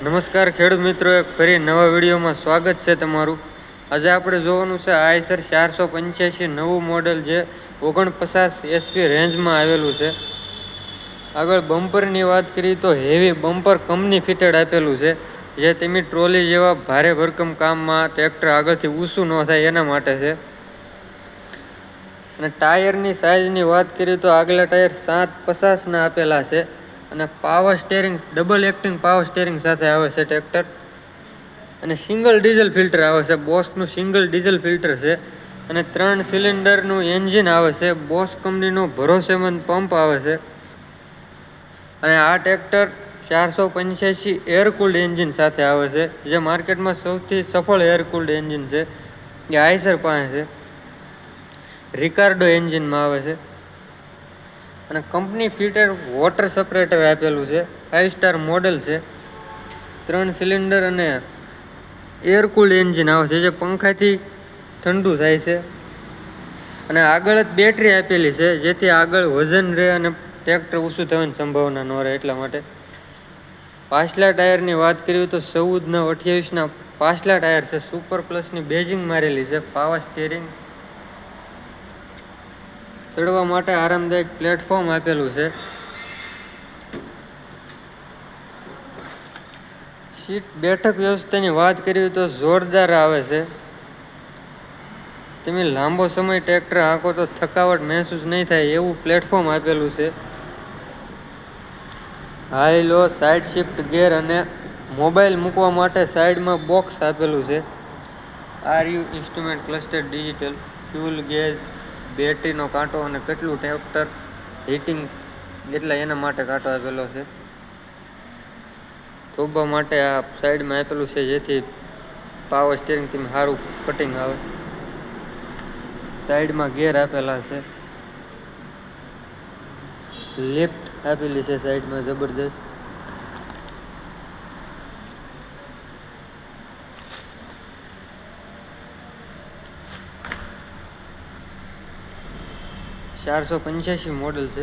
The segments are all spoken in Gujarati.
નમસ્કાર ખેડૂત મિત્રો, એક ફરી નવા વિડીયોમાં સ્વાગત છે તમારું. આજે આપણે જોવાનું છે આઈસર 485 નવું મોડેલ જે 49 એસપી રેન્જમાં આવેલું છે. આગળ બમ્પરની વાત કરીએ તો હેવી બમ્પર કંપની ફિટેડ આપેલું છે, જે તેની ટ્રોલી જેવા ભારે ભરકમ કામમાં ટ્રેક્ટર આગળથી ઊંચું ન થાય એના માટે છે. અને ટાયરની સાઇઝની વાત કરીએ તો આગલા ટાયર 750ના આપેલા છે અને power steering double acting power steering સાથે આવે છે ટ્રેક્ટર. અને સિંગલ ડીઝલ ફિલ્ટર આવે છે, બોસ્કનું સિંગલ ડીઝલ ફિલ્ટર છે. અને 3 સિલિન્ડરનું એન્જિન આવે છે, બોસ્ક કંપનીનો ભરોસેમંદ પંપ આવે છે. અને આ ટ્રેક્ટર 485 એરકુલ્ડ એન્જિન સાથે આવે છે, જે માર્કેટમાં સૌથી સફળ એરકુલ્ડ એન્જિન છે, એ આઈસર પાસે છે. રિકાર્ડો એન્જિનમાં આવે છે અને કંપની ફિટેડ વોટર સપરેટર આપેલું છે. 5 સ્ટાર મોડેલ છે. 3 સિલિન્ડર અને એરકુલ્ડ એન્જિન આવે છે, જે પંખાથી ઠંડુ થાય છે. અને આગળ જ બેટરી આપેલી છે, જેથી આગળ વજન રહે અને ટ્રેક્ટર ઊંચું થવાની સંભાવના ન રહે એટલા માટે. પાછલા ટાયરની વાત કરીએ તો 14/28ના પાછલા ટાયર છે. સુપર પ્લસની બેજિંગ મારેલી છે. પાવર સ્ટીયરિંગ, ચડવા માટે આરામદાયક પ્લેટફોર્મ આપેલું છે. સીટ બેઠક વ્યવસ્થાની વાત કરીએ તો જોરદાર આવે છે. તમે લાંબો સમય ટ્રેક્ટર હાંકો તો થકાવટ મહેસૂસ નહીં થાય એવું પ્લેટફોર્મ આપેલું છે. High low side shift gear અને મોબાઈલ મૂકવા માટે સાઈડમાં બોક્સ આપેલું છે. RU instrument cluster digital, fuel gauge, બેટરીનો કાંટો અને કેટલું ટ્રેક્ટર હીટિંગ એટલા એના માટે કાંટો આપેલો છે. થોભા માટે આ સાઈડમાં આપેલું છે, જેથી પાવર સ્ટીયરિંગથી સારું કટિંગ આવે. સાઈડમાં ગેર આપેલા છે. લિફ્ટ આપેલી છે સાઈડમાં જબરદસ્ત. ₹485 મોડલ છે.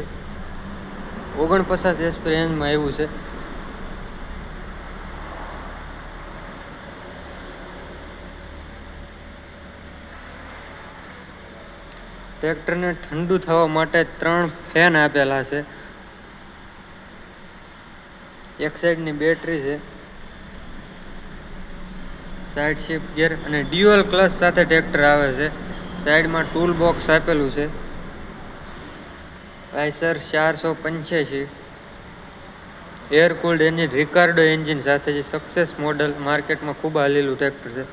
49 એસપી રેન્જમાં આવ્યું છે. ટ્રેક્ટરને ઠંડુ થવા માટે 3 ફેન આપેલા છે. એક સાઈડની બેટરી છે. સાઈડ શિફ્ટ ગિયર અને ડ્યુઅલ ક્લચ સાથે ટ્રેક્ટર આવે છે. સાઈડમાં ટૂલ બોક્સ આપેલું છે. આઈસર 485 એરકુલ્ડ એન્જિન, રિકાર્ડો એન્જિન સાથે જે સક્સેસ મોડલ માર્કેટમાં ખૂબ હાલેલું ટ્રેક્ટર છે.